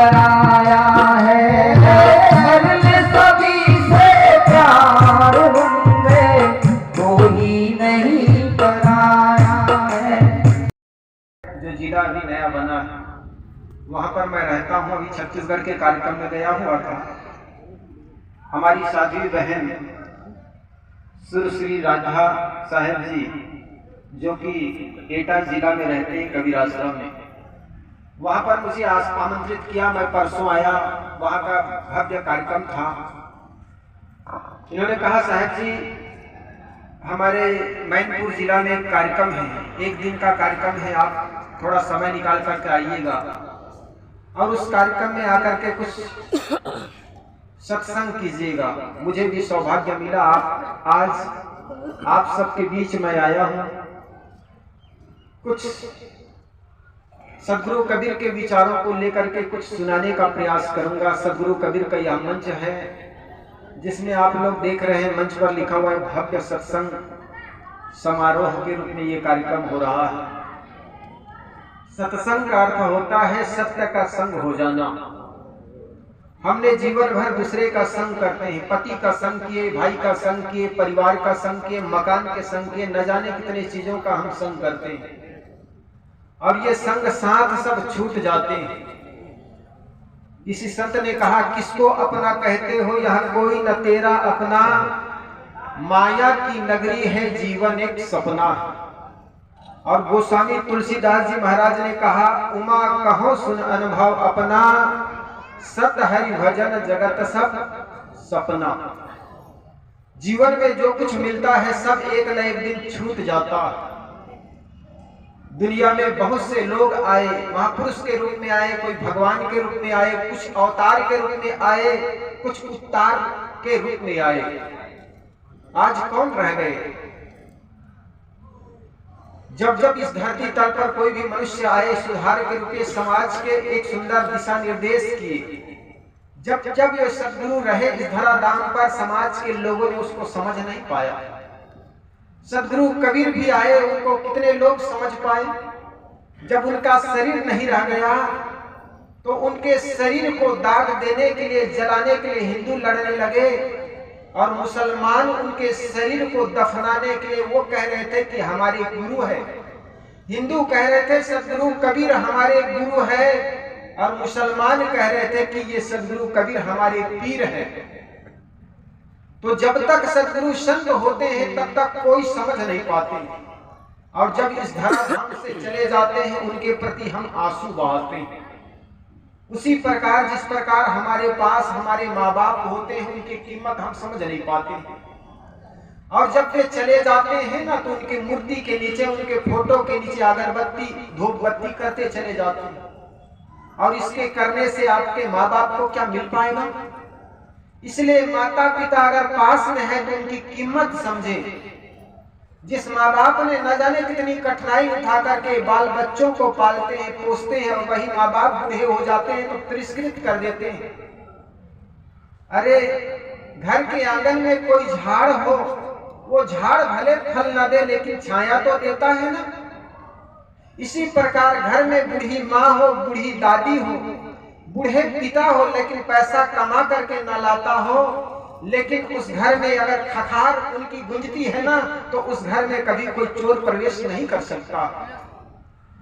कराया है, मरने सभी से प्यार होंगे, कोई नहीं कराया है। जो जिला अभी नया बना है वहां पर मैं रहता हूं। अभी छत्तीसगढ़ के कार्यक्रम में गया हुआ था। हमारी साध्वी बहन सुश्री राधा साहेब जी जो कि एटा जिला में रहते हैं कबीर आश्रम में, वहां पर मुझे आमंत्रित किया। मैं परसों आया, वहां का भव्य कार्यक्रम था। इन्होंने कहा साहब जी हमारे मैनपुर जिला में एक कार्यक्रम है, एक दिन का कार्यक्रम है, आप थोड़ा समय निकाल करके आइएगा और उस कार्यक्रम में आकर के कुछ सत्संग कीजिएगा। मुझे भी सौभाग्य मिला, आज आप सबके बीच में आया हूं। कुछ सदगुरु कबीर के विचारों को लेकर के कुछ सुनाने का प्रयास करूंगा। सदगुरु कबीर का यह मंच है जिसमें आप लोग देख रहे हैं, मंच पर लिखा हुआ है भव्य सत्संग समारोह के रूप में ये कार्यक्रम हो रहा है। सत्संग का अर्थ होता है सत्य का संग हो जाना। हमने जीवन भर दूसरे का संग करते हैं, पति का संग किए, भाई का संग किए, परिवार का संग किए, मकान के संग किए, न जाने कितने चीजों का हम संग करते हैं और ये संग साथ सब छूट जाते हैं। किसी संत ने कहा किसको अपना कहते हो, यह कोई न तेरा अपना, माया की नगरी है जीवन एक सपना। और गोस्वामी तुलसीदास जी महाराज ने कहा उमा कहो सुन अनुभव अपना, सत हरि भजन जगत सब सपना। जीवन में जो कुछ मिलता है सब एक न एक दिन छूट जाता है। दुनिया में बहुत से लोग आए, महापुरुष के रूप में आए, कोई भगवान के रूप में आए, कुछ अवतार के रूप में आए, कुछ उतार के रूप में आए। आज कौन रह गए? जब जब इस धरती तल पर कोई भी मनुष्य आए, सुधार के रूप में समाज के एक सुंदर दिशा निर्देश किए। जब जब ये सदगुरु रहे इस धराधाम पर, समाज के लोगों ने उसको समझ नहीं पाया। सदगुरु कबीर भी आए, उनको कितने लोग समझ पाए? जब उनका शरीर नहीं रह गया तो उनके शरीर को दाग देने के लिए, जलाने के लिए हिंदू लड़ने लगे और मुसलमान उनके शरीर को दफनाने के लिए वो कह रहे थे कि हमारे गुरु है। हिंदू कह रहे थे सदगुरु कबीर हमारे गुरु है और मुसलमान कह रहे थे कि ये सदगुरु कबीर हमारे पीर है। तो जब तक सदगुरु संत होते हैं तब तक कोई समझ नहीं पाते और जब इस धराधाम से चले जाते हैं उनके प्रति हम आंसू बहाते हैं। उसी प्रकार जिस प्रकार हमारे पास हमारे माँ बाप होते हैं उनकी कीमत हम समझ नहीं पाते हैं और जब वे चले जाते हैं ना तो उनकी मूर्ति के नीचे, उनके फोटो के नीचे अगरबत्ती धूप बत्ती करते चले जाते हैं और इसके करने से आपके माँ बाप को क्या मिल पाएगा? इसलिए माता पिता अगर पास में है तो उनकी कीमत समझे। जिस माँ बाप ने न जाने कितनी कठिनाई उठा करके बाल बच्चों को पालते हैं, पोसते हैं और वही माँ बाप बूढ़े हो जाते हैं तो तिरस्कृत कर देते हैं। अरे घर के आंगन में कोई झाड़ हो, वो झाड़ भले फल न दे लेकिन छाया तो देता है ना। इसी प्रकार घर में बूढ़ी माँ हो, बूढ़ी दादी हो, बूढ़े पिता हो लेकिन पैसा कमा करके न लाता हो, लेकिन उस घर में अगर खखार उनकी गुंजती है ना तो उस घर में कभी कोई चोर प्रवेश नहीं कर सकता।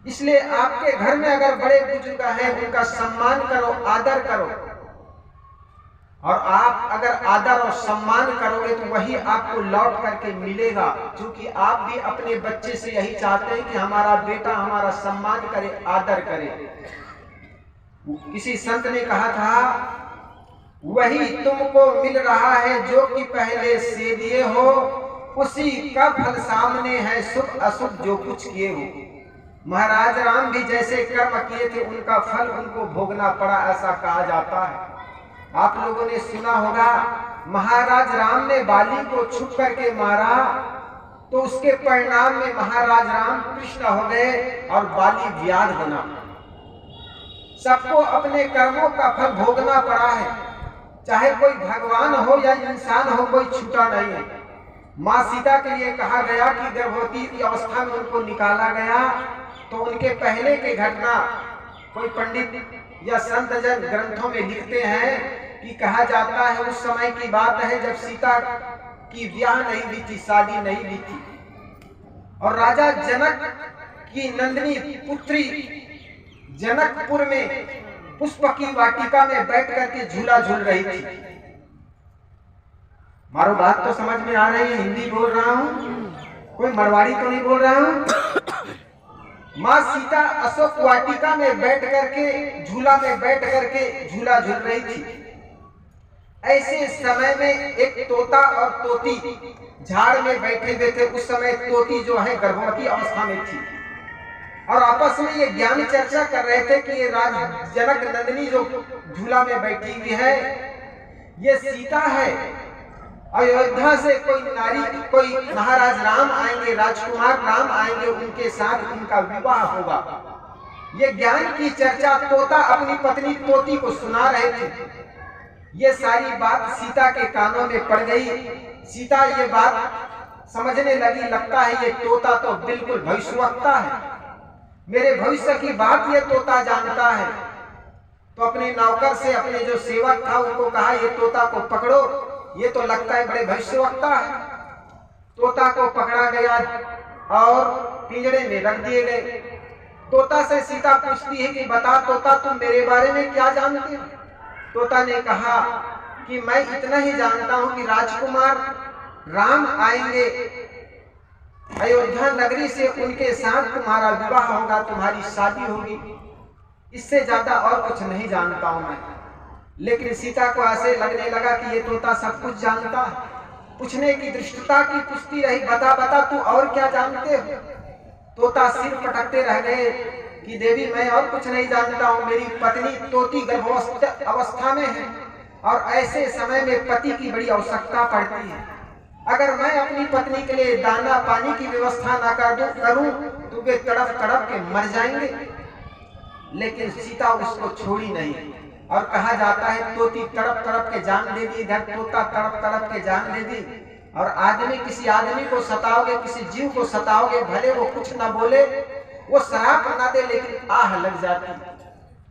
इसलिए आपके घर में अगर बड़े बुजुर्ग हैं उनका सम्मान करो, आदर करो और आप अगर आदर और सम्मान करोगे तो वही आपको लौट करके मिलेगा। क्योंकि आप भी अपने बच्चे से यही चाहते हैं कि हमारा बेटा हमारा सम्मान करे, आदर करे। किसी संत ने कहा था वही तुमको मिल रहा है जो कि पहले से दिए हो, उसी का फल सामने है शुभ अशुभ जो कुछ किए हो। महाराज राम भी जैसे कर्म किए थे उनका फल उनको भोगना पड़ा, ऐसा कहा जाता है। आप लोगों ने सुना होगा महाराज राम ने बाली को छुप करके मारा तो उसके परिणाम में महाराज राम कृष्ण हो गए और बाली व्याध बना। सबको अपने कर्मों का फल भोगना पड़ा है, चाहे कोई भगवान हो या इंसान हो, कोई छूटा नहीं है। माँ सीता के लिए कहा गया कि गर्भवती की अवस्था में उनको निकाला गया तो उनके पहले की घटना कोई पंडित या संत जन ग्रंथों में लिखते हैं कि कहा जाता है उस समय की बात है जब सीता की ब्याह नहीं हुई थी, शादी नहीं हुई थी, और राजा जनक की नंदिनी पुत्री जनकपुर में पुष्प की वाटिका में बैठ करके झूला झूल रही थी। मारो बात तो समझ में आ रही है, हिंदी बोल रहा हूं, कोई मरवाड़ी तो नहीं बोल रहा हूं। माँ सीता अशोक वाटिका में बैठ करके झूला में बैठ करके झूला झूल रही थी। ऐसे समय में एक तोता और तोती झाड़ में बैठे हुए थे। उस समय तोती जो है गर्भवती अवस्था में थी और आपस में ये ज्ञान चर्चा कर रहे थे कि ये राज जनक नंदिनी जो झूला में बैठी हुई है ये सीता है। अयोध्या से कोई नारी, कोई महाराज राम आएंगे, राजकुमार राम आएंगे, उनके साथ उनका विवाह होगा। ये ज्ञान की चर्चा तोता अपनी पत्नी तोती को सुना रहे थे। ये सारी बात सीता के कानों में पड़ गई। सीता ये बात समझने लगी, लगता है ये तोता तो बिल्कुल भविष्यवक्ता है, मेरे भविष्य की बात ये तोता जानता है। तो अपने नौकर से, अपने जो सेवक था उनको कहा ये तोता को पकड़ो, ये तो लगता है बड़े भविष्यवक्ता है। तोता को पकड़ा गया और पिंजरे में रख दिए गए। तोता से सीता पूछती है कि बता तोता तुम मेरे बारे में क्या जानते हो? तोता ने कहा कि मैं इतना ही जानता हूं कि राजकुमार राम आएंगे अयोध्या नगरी से, उनके साथ तुम्हारा विवाह होगा, तुम्हारी शादी होगी। इससे ज्यादा और कुछ नहीं जानता हूं मैं। लेकिन सीता को ऐसे लगने लगा कि ये तोता सब कुछ जानता है। पूछने की दृष्टता की पुष्टि रही, बता बता तू और क्या जानते हो? तोता सिर पटकते रह गए कि देवी मैं और कुछ नहीं जानता हूँ, मेरी पत्नी तोती गर्भावस्था अवस्था में है और ऐसे समय में पति की बड़ी आवश्यकता पड़ती है। अगर मैं अपनी पत्नी के लिए दाना पानी की व्यवस्था ना करूं तो वे तड़प तड़प के मर जाएंगे। लेकिन सीता उसको छोड़ी नहीं और कहा जाता है तोती तड़प तड़प के जान दे दी, इधर तोता तड़प तड़प के जान दे दी। और आदमी, किसी आदमी को सताओगे, किसी जीव को सताओगे, भले वो कुछ ना बोले, वो शराब ना दे, लेकिन आह लग जाती।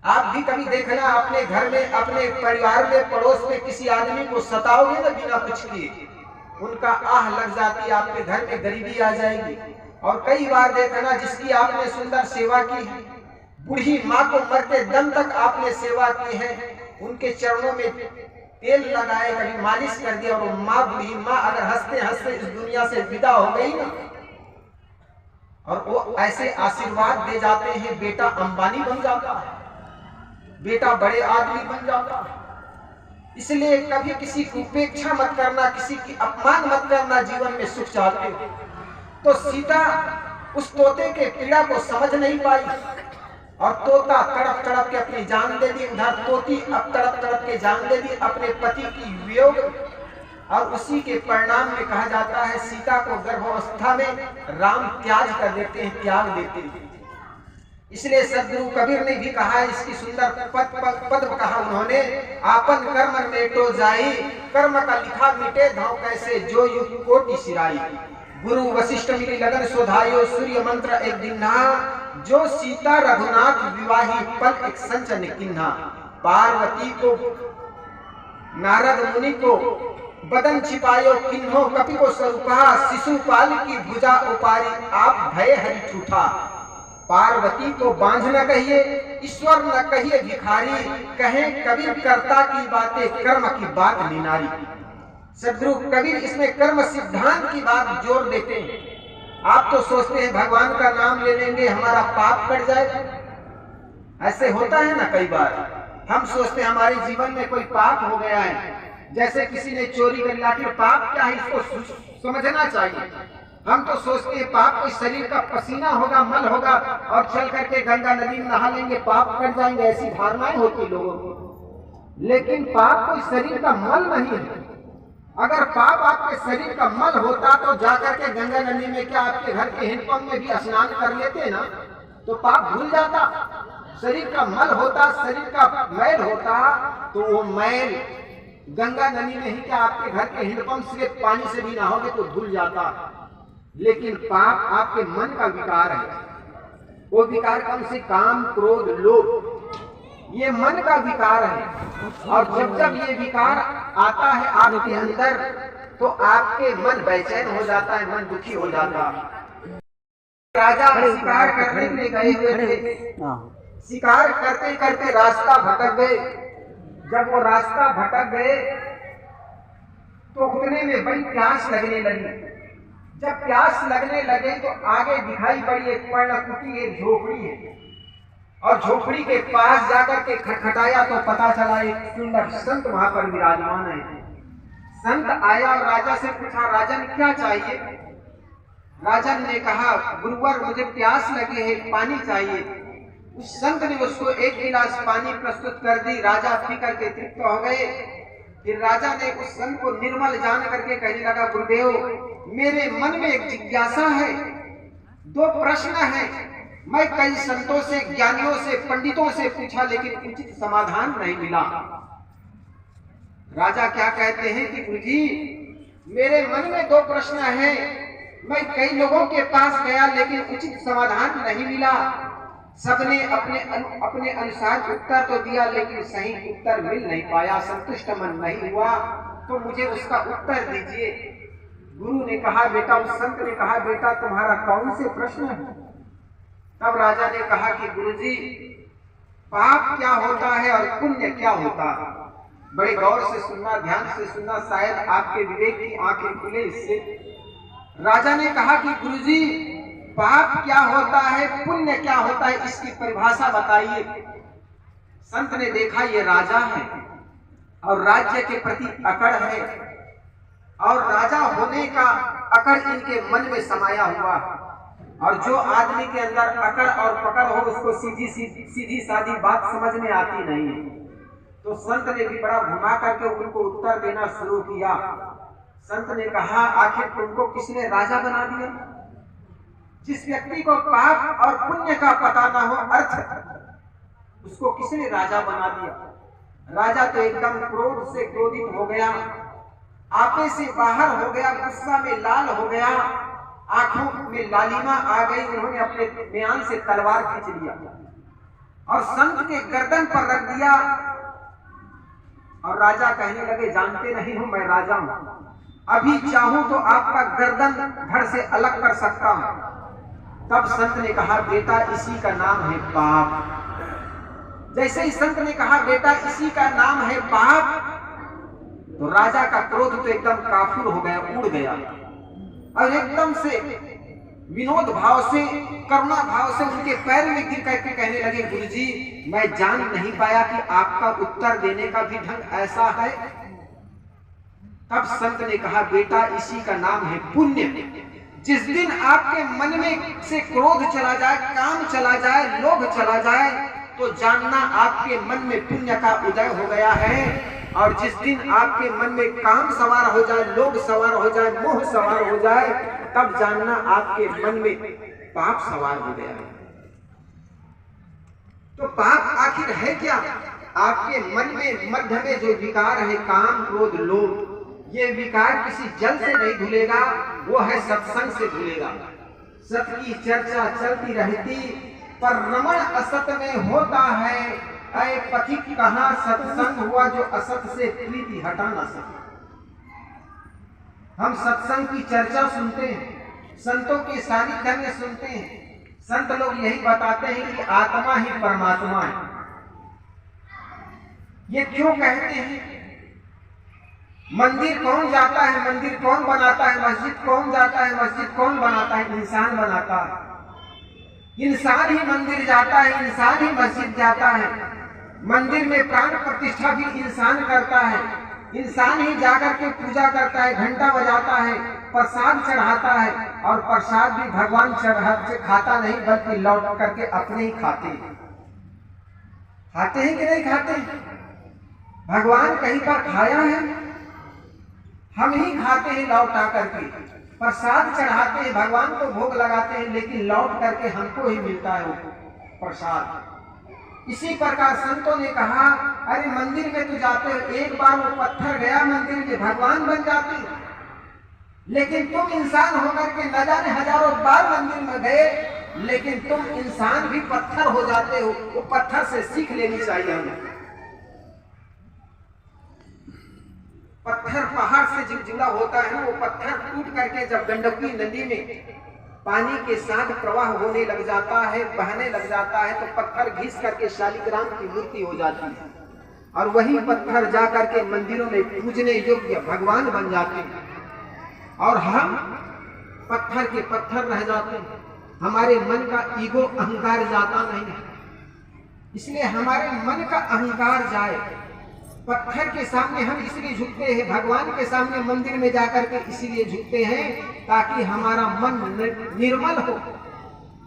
आप भी कभी देखना अपने घर में, अपने परिवार में, पड़ोस में किसी आदमी को सताओगे ना बिना कुछ किए, उनका आह लग जाती, आपके घर में गरीबी आ जाएगी। और कई बार देखना जिसकी आपने सुंदर सेवा की है, बूढ़ी माँ को मरते दम तक आपने सेवा की है, उनके चरणों में तेल लगाए, कभी मालिश कर दिया, और वो माँ, बूढ़ी माँ अगर हंसते हंसते इस दुनिया से विदा हो गई ना, और वो ऐसे आशीर्वाद दे जाते हैं, बेटा अंबानी बन जाता है, बेटा बड़े आदमी बन जाता है। इसलिए कभी किसी की उपेक्षा मत करना, किसी की अपमान मत करना। जीवन में सुख चाहते हो तो सीता उस तोते के पीड़ा को समझ नहीं पाई और तोता तड़प तड़प के अपनी जान दे दी, उधर तोती अब तड़प तड़प के जान दे दी अपने पति की वियोग। और उसी के परिणाम में कहा जाता है सीता को गर्भावस्था में राम त्याग कर देते हैं, त्याग देते हैं। इसलिए सदगुरु कबीर ने भी कहा, इसकी सुंदर पद कहा उन्होंने, आपन कर्म मेटो जाई, कर्म का लिखा मिटे धाव कैसे, जो युग कोटि सिराई। गुरु वशिष्ठ मिली लगन सोधायो, सूर्य मंत्र एक दिन्हा, जो सीता रघुनाथ विवाही पल एक संचन किन्हा। पार्वती को नारद मुनि को बदन छिपायो किन्हो, कपि को स्वरूपा, शिशुपाल की भुजा उपारी, आप भय हरि ठूठा। पार्वती को बांझ न कहिए, ईश्वर न कहिए भिखारी, कहें कबीर कर्ता की बातें, कर्म की बात निनारी। सदगुरु कबीर इसमें कर्म सिद्धांत की बात जोर देते हैं। आप तो सोचते हैं भगवान का नाम ले लेंगे हमारा पाप कट जाएगा, ऐसे होता है ना। कई बार हम सोचते हैं हमारे जीवन में कोई पाप हो गया है, जैसे किसी ने चोरी कर लिया, फिर पाप क्या है इसको समझना चाहिए। हम तो सोचते हैं पाप कोई शरीर का पसीना होगा, मल होगा, और चल करके गंगा नदी में नहा लेंगे, पाप कट जाएंगे, ऐसी धारणाएं होती लोगों की। लेकिन पाप कोई शरीर का मल नहीं है। अगर पाप आपके शरीर का मल होता तो जाकर के गंगा नदी में, क्या आपके घर के हैंडपंप में भी स्नान कर लेते ना, तो पाप धुल जाता। शरीर का मल होता, शरीर का मैल होता, तो वो मैल गंगा नदी में ही, क्या आपके घर के हैंडपंप से पानी से भी नहाओगे तो धुल जाता। लेकिन पाप आपके मन का विकार है। वो विकार कौन से? काम, क्रोध, लोभ। ये मन का विकार है। और जब जब ये विकार आता है आपके अंदर तो आपके मन बेचैन हो जाता है, मन दुखी हो जाता है। राजा शिकार करने के लिए गए हुए थे, शिकार करते करते रास्ता भटक गए। जब वो रास्ता भटक गए तो उतने में बड़ी प्यास लगने लगी। जब प्यास लगने लगे तो आगे दिखाई पड़ी एक पर्णकुटी, एक झोपड़ी है। और झोपड़ी के पास जाकर के खटखटाया तो पता चला एक सुंदर संत वहां पर विराजमान है। संत आया और राजा से पूछा, राजन क्या चाहिए? राजन ने कहा, गुरुवर मुझे प्यास लगी है, पानी चाहिए। उस संत ने उसको एक गिलास पानी प्रस्तुत कर दी। राजा पी करके तृप्त हो गए। फिर राजा ने उस संत को निर्मल जान करके कहने लगा, गुरुदेव मेरे मन में एक जिज्ञासा है, दो प्रश्न है। मैं कई संतों से, ज्ञानियों से, पंडितों से पूछा लेकिन उचित समाधान नहीं मिला। राजा क्या कहते हैं कि गुरुजी मेरे मन में दो प्रश्न हैं। मैं कई लोगों के पास गया लेकिन उचित समाधान नहीं मिला। सबने अपने अनुसार उत्तर तो दिया लेकिन सही उत्तर मिल नहीं पाया, संतुष्ट मन नहीं हुआ, तो मुझे उसका उत्तर दीजिए। गुरु ने कहा, बेटा, उस संत ने कहा, बेटा तुम्हारा कौन से प्रश्न है? तब राजा ने कहा कि गुरुजी पाप क्या होता है और पुण्य क्या होता है? बड़े गौर से सुनना, ध्यान से सुनना, शायद आपके विवेक की आंखें खुले इससे। राजा ने कहा कि गुरुजी पाप क्या होता है, पुण्य क्या होता है, इसकी परिभाषा बताइए। संत ने देखा ये राजा है और राज्य के प्रति अकड़ है और राजा होने का अकड़ इनके मन में समाया हुआ। और जो आदमी के अंदर अकड़ और पकड़ हो उसको सीधी सादी बात समझ में आती नहीं है। तो संत ने भी बड़ा घुमा करके उनको उत्तर देना शुरू किया। संत ने कहा, आखिर तुमको किसने राजा बना दिया? जिस व्यक्ति को पाप और पुण्य का पता ना हो, अर्थ, उसको किसने राजा बना दिया? राजा तो एकदम क्रोध से क्रोधित हो गया, आपे से बाहर हो गया, गुस्सा में लाल हो गया, आंखों में लालिमा आ गई। उन्होंने अपने म्यान से तलवार खींच लिया और संत के गर्दन पर रख दिया। और राजा कहने लगे, जानते नहीं हूं मैं राजा हूं, अभी चाहूं तो आपका गर्दन धड़ से अलग कर सकता हूं। तब संत ने कहा, बेटा इसी का नाम है पाप। जैसे ही संत ने कहा बेटा इसी का नाम है पाप, तो राजा का क्रोध तो एकदम काफूर हो गया, उड़ गया और एकदम से विनोद भाव से, करुणा भाव से उनके पैर में गिर करके कहने लगे, गुरुजी मैं जान नहीं पाया कि आपका उत्तर देने का भी ढंग ऐसा है। तब संत ने कहा, बेटा इसी का नाम है पुण्य। जिस दिन आपके मन में से क्रोध चला जाए, काम चला जाए, लोभ चला जाए, तो जानना आपके मन में पुण्य का उदय हो गया है। और जिस दिन आपके मन में काम सवार हो जाए, लोभ सवार हो जाए, मोह सवार हो जाए, तब जानना आपके मन में पाप सवार हो गया है। तो पाप आखिर है क्या? आपके मन में मध्य में जो विकार है, काम, क्रोध, लोभ, ये विकार किसी जल से नहीं धुलेगा, वो है सत्संग से धुलेगा। सत की चर्चा चलती रहती पर रमण असत में होता है। ऐ पथिक कहाँ सत्संग हुआ जो असत से प्रीति हटा न सके। हम सत्संग की चर्चा सुनते हैं, संतों के सानिध्य में सुनते हैं। संत लोग यही बताते हैं कि आत्मा ही परमात्मा है। ये क्यों कहते हैं? मंदिर कौन जाता है, मंदिर कौन बनाता है, मस्जिद कौन जाता है, मस्जिद कौन बनाता है? इंसान बनाता है। इंसान ही मंदिर जाता है, इंसान ही मस्जिद जाता है। मंदिर में प्राण प्रतिष्ठा भी इंसान करता है, इंसान ही जाकर के पूजा करता है, घंटा बजाता है, प्रसाद चढ़ाता है। और प्रसाद भी भगवान खाता नहीं बल्कि लौट करके अपने ही खाते हैं। खाते हैं कि नहीं खाते? भगवान कहीं पर खाया है? हम ही खाते हैं लौटा करके। प्रसाद चढ़ाते हैं, भगवान को भोग लगाते हैं, लेकिन लौट करके हमको ही मिलता है वो प्रसाद। इसी प्रकार संतों ने कहा, अरे मंदिर में तो जाते हो, एक बार वो पत्थर गया मंदिर में, भगवान बन जाते। लेकिन तुम इंसान होकर के न जाने हजारों बार मंदिर में गए, लेकिन तुम इंसान भी पत्थर हो जाते हो, वो पत्थर से सीख लेनी चाहिए हमें। पत्थर पहाड़ से जब जुड़ा होता है ना, वो पत्थर टूट करके जब गंडकी नदी में पानी के साथ प्रवाह होने लग जाता है, बहने लग जाता है, तो पत्थर घिस करके शालिग्राम की मूर्ति हो जाती है और वही पत्थर जा करके मंदिरों में पूजने योग्य भगवान बन जाते हैं और हम पत्थर के पत्थर रह जाते हैं। हमारे मन का ईगो अहंकार जाता नहीं, इसलिए हमारे मन का अहंकार जाए। पत्थर के सामने हम इसलिए झुकते हैं, भगवान के सामने मंदिर में जाकर के इसलिए झुकते हैं ताकि हमारा मन निर्मल हो।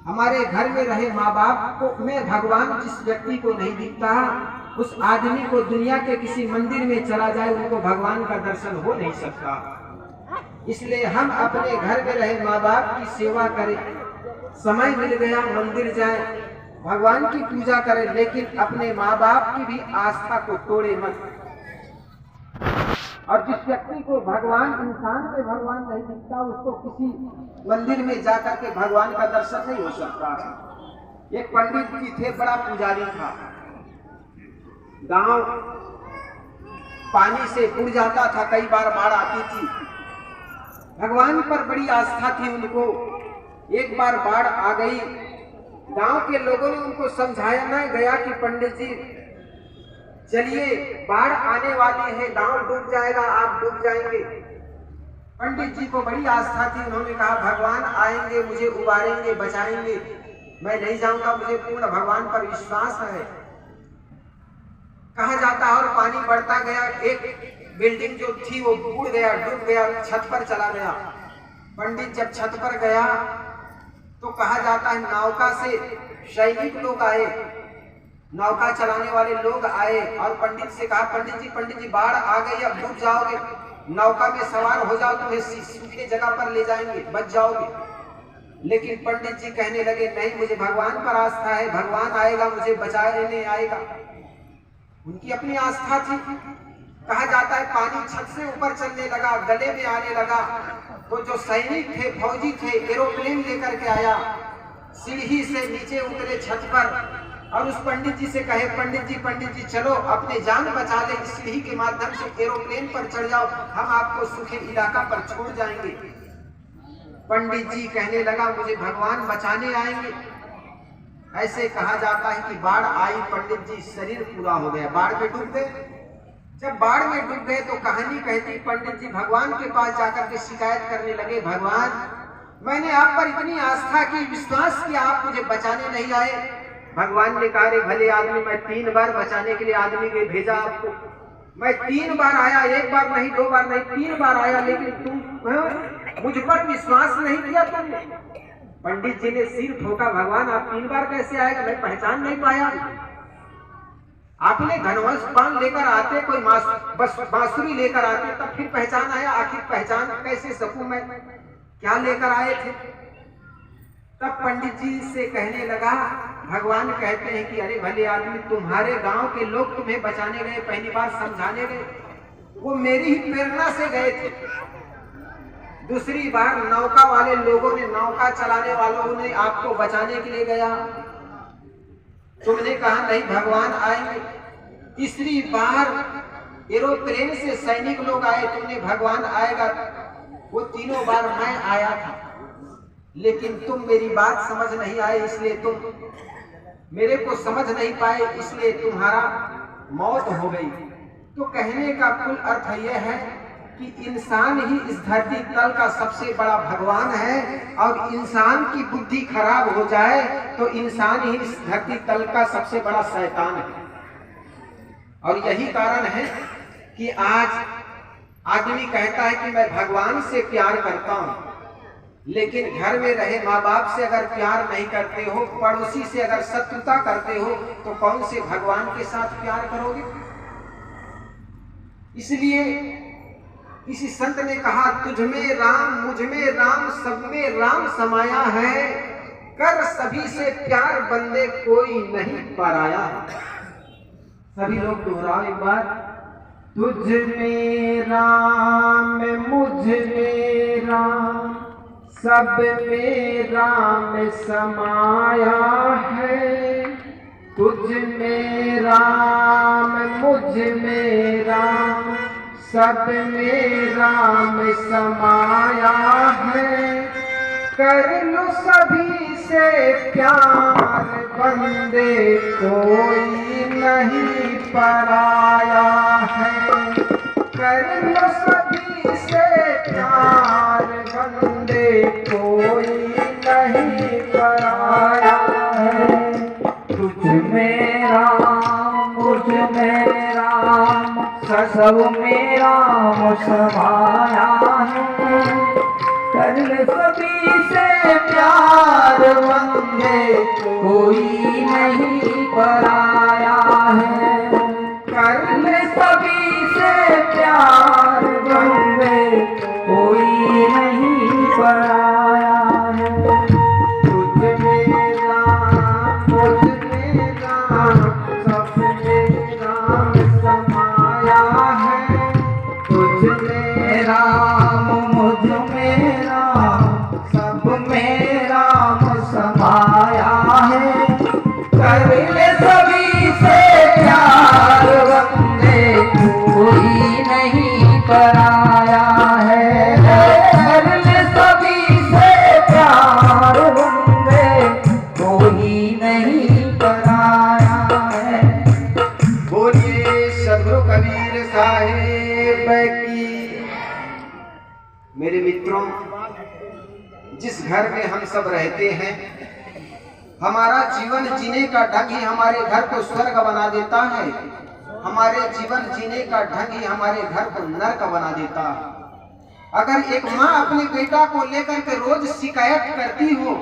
हमारे घर में रहे माँ बाप को में भगवान जिस व्यक्ति को नहीं दिखता, उस आदमी को दुनिया के किसी मंदिर में चला जाए, उनको भगवान का दर्शन हो नहीं सकता। इसलिए हम अपने घर में रहे माँ बाप की सेवा करें, समय मिल गया मंदिर जाए, भगवान की पूजा करें, लेकिन अपने माँ बाप की भी आस्था को तोड़े मत। और जिस व्यक्ति को भगवान, इंसान में भगवान नहीं दिखता, उसको किसी मंदिर में जाकर के भगवान का दर्शन नहीं हो सकता। एक पंडित जी थे, बड़ा पुजारी था, गांव पानी से बुड़ जाता था, कई बार बाढ़ आती थी, भगवान पर बड़ी आस्था थी उनको। एक बार बाढ़ आ गई, गांव के लोगों ने उनको समझाया ना गया कि पंडित जी चलिए बाढ़ आने वाली है, गांव डूब जाएगा, आप डूब जाएंगे। पंडित जी को बड़ी आस्था थी, उन्होंने कहा भगवान आएंगे, मुझे उबारेंगे, बचाएंगे, मैं नहीं जाऊंगा, मुझे पूर्ण भगवान पर विश्वास है। कहा जाता है और पानी बढ़ता गया, एक बिल्डिंग जो थी वो बुड़ गया, डूब गया, छत पर चला गया। पंडित जब छत पर गया तो कहा जाता है नौका से सैनिक लोग आए, नौका चलाने वाले लोग आए और पंडित से कहा पंडित जी बाढ़ आ गई, अब डूब जाओगे, नौका में सवार हो जाओ, तुम्हें सूखे जगह पर ले जाएंगे, बच जाओगे। लेकिन पंडित जी कहने लगे नहीं, मुझे भगवान पर आस्था है, भगवान आएगा, मुझे बचाने आएगा। उनकी अपनी आस्था थी। कहा जाता है पानी छत से ऊपर चलने लगा, गले में आने लगा, तो जो सैनिक थे, फौजी थे, एरोप्लेन लेकर के आया, सीढ़ी से नीचे उतरे छत पर और उस पंडित जी से कहे पंडित जी चलो अपने जान बचा ले, इस सीढ़ी के माध्यम से एरोप्लेन पर चढ़ जाओ, हम आपको सूखे इलाका पर छोड़ जाएंगे। पंडित जी कहने लगा मुझे भगवान बचाने आएंगे। ऐसे कहा जाता है कि बाढ़ आई, पंडित जी शरीर पूरा हो गया, बाढ़ में डूब गए। जब बाढ़ में डूब गए तो कहानी कहती पंडित जी भगवान के पास जाकर के शिकायत करने लगे, भगवान मैंने आप पर इतनी आस्था की, विश्वास किया, आप मुझे बचाने नहीं आए। भगवान ने कहा भले आदमी, मैं 3 बार बचाने के लिए आदमी के भेजा आपको, मैं 3 बार आया, 1 बार नहीं, 2 बार नहीं, 3 बार आया, लेकिन तुम मुझ पर विश्वास नहीं किया तुमने। पंडित जी ने सिर ठोका, भगवान आप 3 बार कैसे आएगा, मैं पहचान नहीं पाया। आपने धनुष बाण लेकर आते, कोई बस बांसुरी लेकर आते, तब फिर पहचान आया, आखिर पहचान कैसे सकूं मैं, क्या लेकर आए थे। तब पंडित जी से कहने लगा, भगवान कहते हैं कि अरे भले आदमी, तुम्हारे गांव के लोग तुम्हें बचाने गए, पहली बार समझाने गए, वो मेरी ही प्रेरणा से गए थे। दूसरी बार नौका वाले लोगों ने, नौका चलाने वालों ने आपको बचाने के लिए गया, तुमने कहा नहीं भगवान आएंगे। तीसरी बार एरोप्लेन से सैनिक लोग आए, तुमने भगवान आएगा। वो तीनों बार मैं आया था, लेकिन तुम मेरी बात समझ नहीं आए, इसलिए तुम मेरे को समझ नहीं पाए, इसलिए तुम्हारा मौत हो गई। तो कहने का कुल अर्थ यह है कि इंसान ही इस धरती तल का सबसे बड़ा भगवान है, और इंसान की बुद्धि खराब हो जाए तो इंसान ही इस धरती तल का सबसे बड़ा शैतान है। और यही कारण है कि आज आदमी कहता है कि मैं भगवान से प्यार करता हूं, लेकिन घर में रहे माँ बाप से अगर प्यार नहीं करते हो, पड़ोसी से अगर शत्रुता करते हो, तो कौन से भगवान के साथ प्यार करोगे। इसलिए किसी संत ने कहा, तुझ में राम, मुझ में राम, सब में राम समाया है, कर सभी से प्यार, बंदे कोई नहीं पराया। सभी लोग दोहराओ एक बार, तुझ में राम, मुझ में राम, सब में राम समाया है, तुझ में राम मुझ में राम, सब में राम समाया है। कर लो सभी से प्यार बंदे, कोई नहीं पराया है। कर लो सभी से प्यार बंदे, कोई नहीं पराया है। तुझ में राम मुझ में राम, सब में राम समाया है। कर ले सभी से प्यार बंदे, कोई नहीं पराया है। कर ले सभी से प्यार बंदे, कोई नहीं पराया है। तुझ में राम मुझ में राम, सब में राम समाया है। तुझ में राम मुझ में राम, सब में राम समाया है। कर ले सभी से प्यार बंदे, कोई नहीं पराया है। कर ले सभी से प्यार बंदे, कोई नहीं पराया है। बोलिए सद्गुरु कबीर साहेब की। मेरे मित्रों, जिस घर में हम सब रहते हैं, हमारा जीवन जीने का ढंग ही हमारे घर को स्वर्ग बना देता है। हमारे जीवन जीने का ढंग ही हमारे घर को नरक बना देता है। अगर एक माँ अपने बेटा को लेकर के रोज शिकायत करती हो,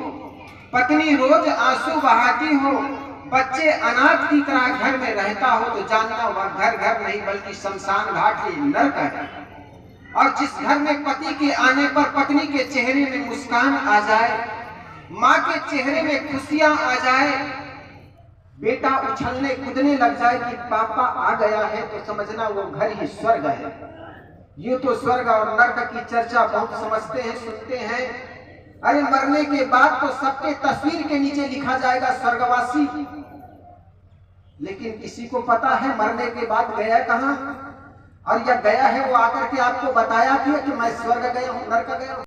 पत्नी रोज आंसू बहाती हो, बच्चे अनाथ की तरह घर में रहता हो, तो जानना वह घर घर नहीं बल्कि शमशान घाट ही नरक है। और जिस घर में पति के आने पर पत्नी के चेहरे में मुस्कान आ जाए, माँ के चेहरे में खुशियां आ जाए, बेटा उछलने कूदने लग जाए कि पापा आ गया है, तो समझना वो घर ही स्वर्ग है। यूं तो स्वर्ग और नरक की चर्चा बहुत समझते हैं, सुनते हैं। अरे मरने के बाद तो सबके तस्वीर के नीचे लिखा जाएगा स्वर्गवासी, लेकिन किसी को पता है मरने के बाद गया कहाँ? और या गया है वो आकर के आपको बताया कि मैं स्वर्ग गया हूँ, नरक गया हूँ?